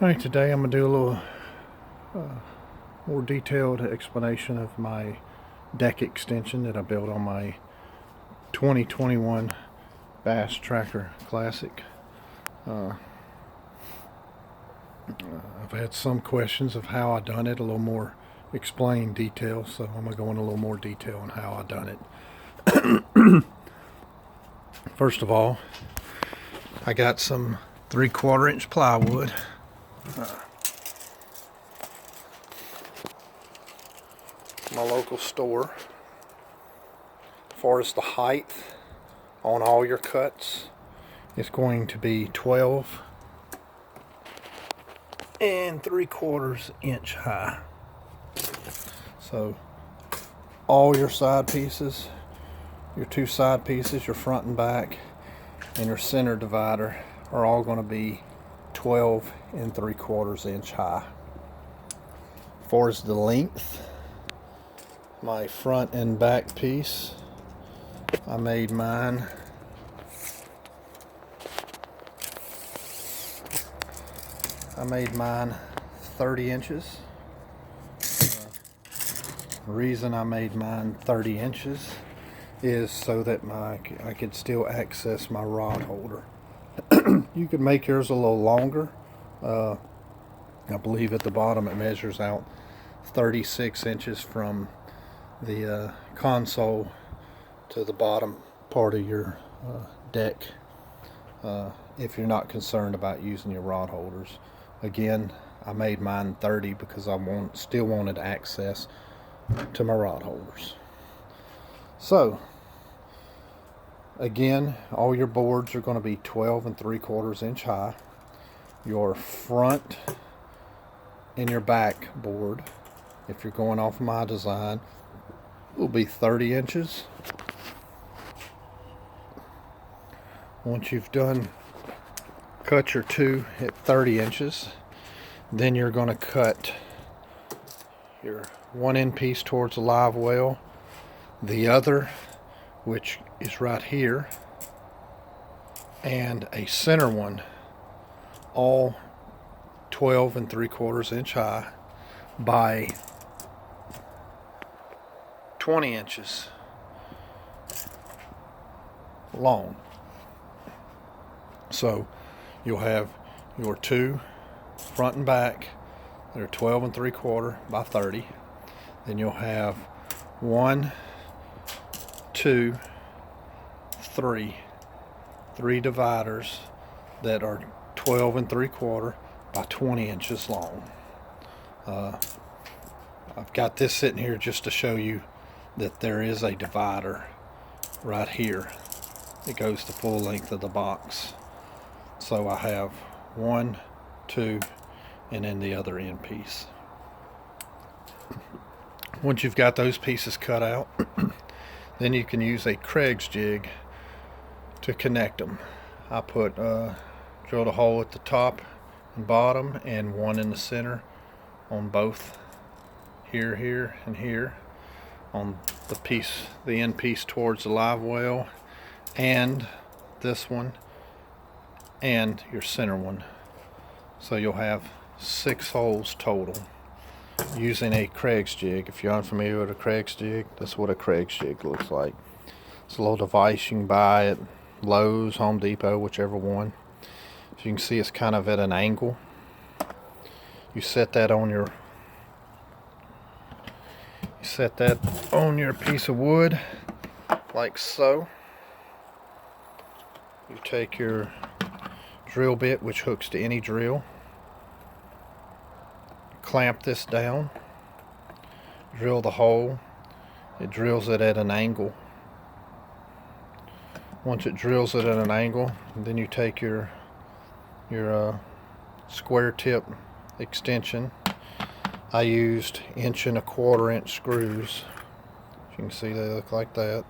Alright, today I'm going to do a little more detailed explanation of my deck extension that I built on my 2021 Bass Tracker Classic. I've had some questions of how I done it, a little more explained detail, so I'm going to go into a little more detail on how I done it. First of all, I got some 3/4 inch plywood. My local store. As far as the height on all your cuts, it's going to be 12 and 3/4 inch high. So all your side pieces, your two side pieces, your front and back, and your center divider are all going to be 12 and 3/4 inch high. As far as the length, my front and back piece, I made mine 30 inches. The reason I made mine 30 inches is so that I could still access my rod holder. You could make yours a little longer. I believe at the bottom it measures out 36 inches from the console to the bottom part of your deck, if you're not concerned about using your rod holders. Again, I made mine 30 because I still wanted access to my rod holders. So again, all your boards are going to be 12 and 3/4 inch high. Your front and your back board, if you're going off my design, will be 30 inches. Once you've done cut your two at 30 inches, then you're going to cut your one end piece towards the live well, the other, which is right here, and a center one, all 12 and 3/4 inch high by 20 inches long. So you'll have your two front and back that are 12 and 3/4 by 30. Then you'll have 1, 2, 3 dividers that are 12 and 3/4 by 20 inches long. I've got this sitting here just to show you that there is a divider right here. It goes the full length of the box. So I have 1, 2, and then the other end piece. Once you've got those pieces cut out, then you can use a Craig's jig to connect them. I drilled a hole at the top and bottom and one in the center on both here and here, on the end piece towards the live well, and this one and your center one. So you'll have 6 holes total using a Craig's jig. If you're unfamiliar with a Craig's jig, that's what a Craig's jig looks like. It's a little device you can buy at Lowe's, Home Depot, whichever one. As you can see, it's kind of at an angle. You set that on your piece of wood like so. You take your drill bit, which hooks to any drill, clamp this down, drill the hole. It drills it at an angle. Once it drills it at an angle, then you take your square tip extension. I used 1 1/4 inch screws. As you can see, they look like that,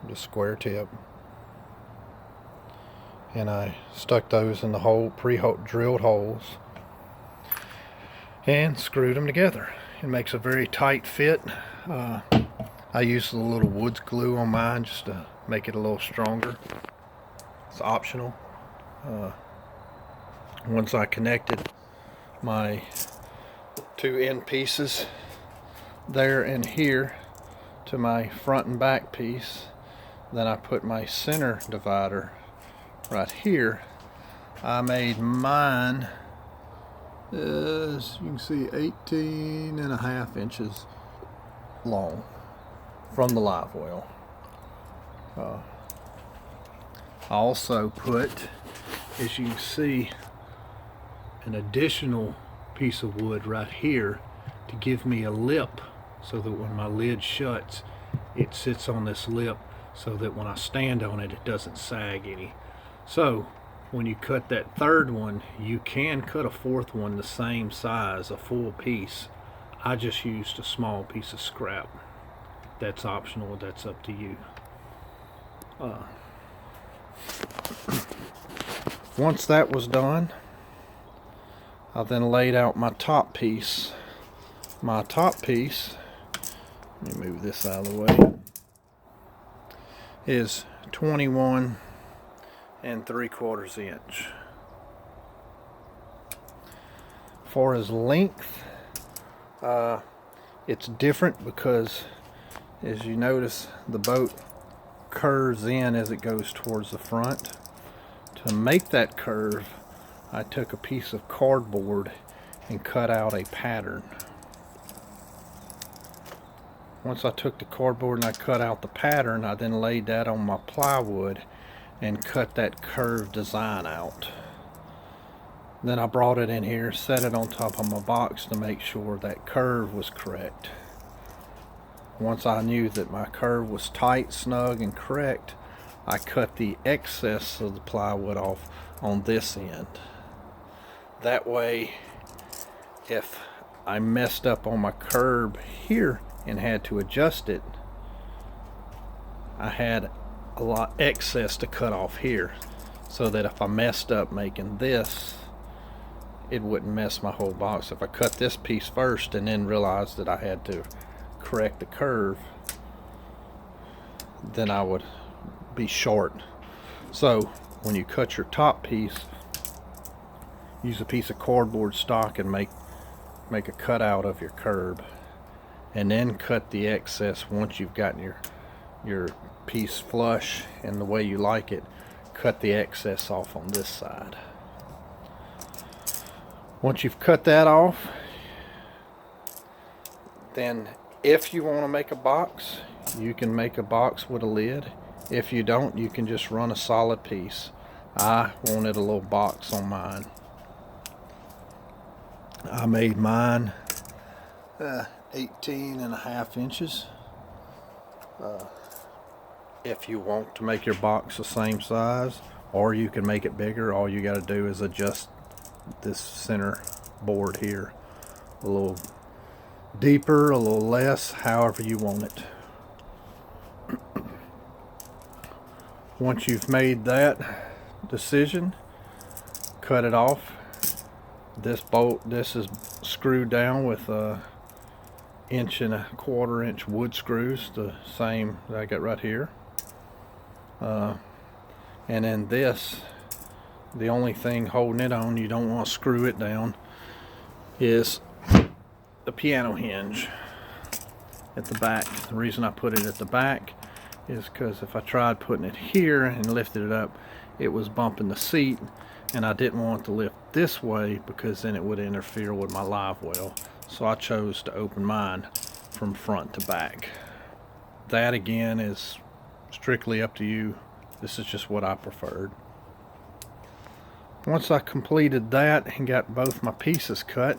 just square tip. And I stuck those in the hole, pre-drilled holes, and screwed them together. It makes a very tight fit. I used a little wood glue on mine just to make it a little stronger. It's optional. Once I connected my two end pieces there and here to my front and back piece. Then I put my center divider right here. I made mine, as you can see, 18.5 inches long from the live well. I also put, as you can see, an additional piece of wood right here to give me a lip, so that when my lid shuts, it sits on this lip so that when I stand on it, it doesn't sag any. So when you cut that third one, you can cut a fourth one the same size, a full piece. I just used a small piece of scrap. That's optional, that's up to you. Once that was done, I then laid out my top piece. My top piece, let me move this out of the way, is 21 3/4 inch. For his length, it's different because, as you notice, the boat curves in as it goes towards the front. To make that curve, I took a piece of cardboard and cut out a pattern. Once I took the cardboard and I cut out the pattern, I then laid that on my plywood and cut that curved design out. Then I brought it in here, set it on top of my box to make sure that curve was correct. Once I knew that my curve was tight, snug, and correct, I cut the excess of the plywood off on this end. That way, if I messed up on my curb here and had to adjust it, I had a lot excess to cut off here, so that if I messed up making this, it wouldn't mess my whole box. If I cut this piece first and then realized that I had to correct the curve, then I would be short. So when you cut your top piece, use a piece of cardboard stock and make a cutout of your curb, and then cut the excess. Once you've gotten your piece flush and the way you like it, cut the excess off on this side. Once you've cut that off, then if you want to make a box, you can make a box with a lid. If you don't, you can just run a solid piece. I wanted a little box on mine. I made mine 18.5 inches. If you want to make your box the same size, or you can make it bigger, all you got to do is adjust this center board here a little deeper, a little less, however you want it. Once you've made that decision, cut it off. This is screwed down with 1.25 inch wood screws, the same that I got right here. And then this, the only thing holding it on, you don't want to screw it down, is the piano hinge at the back. The reason I put it at the back is because if I tried putting it here and lifted it up, it was bumping the seat, and I didn't want it to lift this way because then it would interfere with my live well. So I chose to open mine from front to back. That again is strictly up to you. This is just what I preferred. Once I completed that and got both my pieces cut,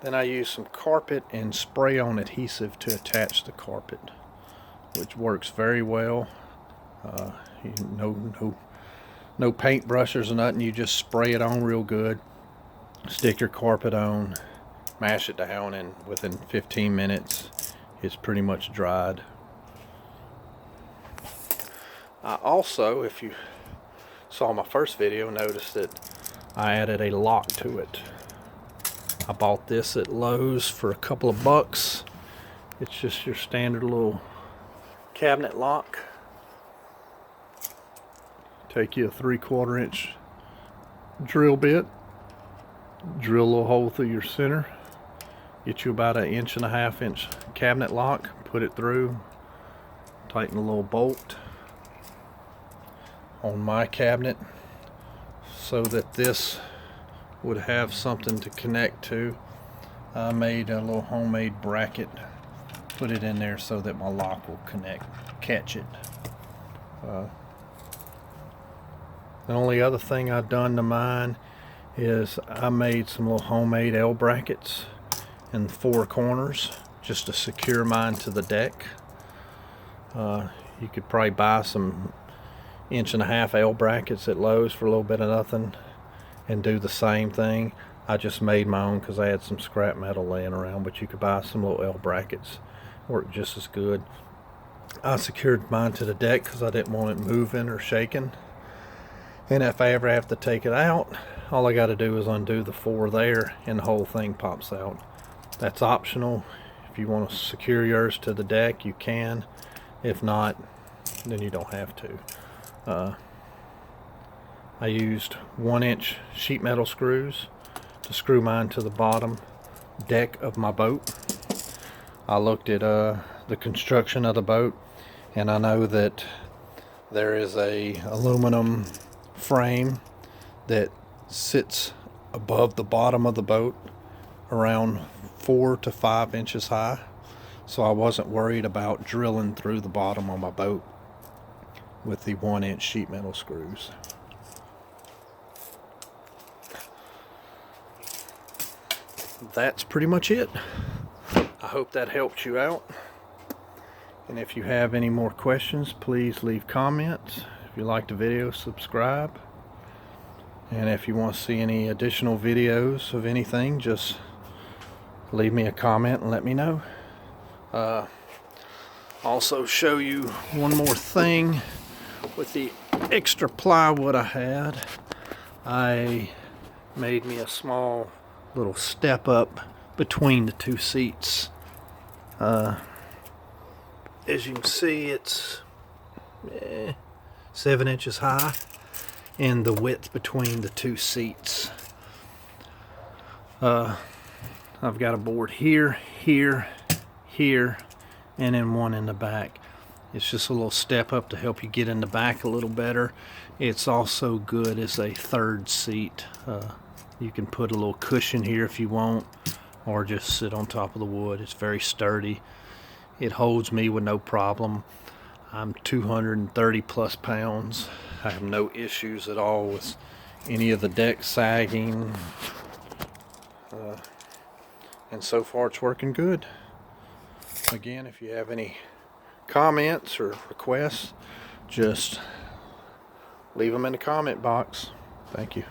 then I used some carpet and spray-on adhesive to attach the carpet, which works very well. No paint brushes or nothing. You just spray it on real good, stick your carpet on, mash it down, and within 15 minutes it's pretty much dried. I also, if you saw my first video, noticed that I added a lock to it. I bought this at Lowe's for a couple of bucks. It's just your standard little cabinet lock. Take you a 3/4 inch drill bit, drill a little hole through your center, get you about an 1.5 inch cabinet lock, put it through, tighten a little bolt on my cabinet so that this would have something to connect to. I made a little homemade bracket, put it in there so that my lock will catch it. The only other thing I've done to mine is I made some little homemade L brackets in the 4 corners just to secure mine to the deck. You could probably buy some 1.5 inch L brackets at Lowe's for a little bit of nothing and do the same thing. I just made my own because I had some scrap metal laying around, but you could buy some little L brackets, work just as good. I secured mine to the deck because I didn't want it moving or shaking, and if I ever have to take it out, all I got to do is undo the 4 there and the whole thing pops out. That's optional. If you want to secure yours to the deck, you can. If not, then you don't have to. I used 1-inch sheet metal screws to screw mine to the bottom deck of my boat. I looked at the construction of the boat, and I know that there is a aluminum frame that sits above the bottom of the boat around 4 to 5 inches high, so I wasn't worried about drilling through the bottom of my boat with the 1-inch sheet metal screws. That's pretty much it. I hope that helped you out, and if you have any more questions, please leave comments. If you liked the video, subscribe, and if you want to see any additional videos of anything, just leave me a comment and let me know. Also show you one more thing with the extra plywood I had. I made me a small little step up between the 2 seats. As you can see, it's 7 inches high, and the width between the 2 seats. I've got a board here, here, here, and then one in the back. It's just a little step up to help you get in the back a little better. It's also good as a 3rd seat. You can put a little cushion here if you want, or just sit on top of the wood. It's very sturdy. It holds me with no problem. I'm 230 plus pounds. I have no issues at all with any of the deck sagging. And so far it's working good. Again, if you have any comments or requests, just leave them in the comment box. Thank you.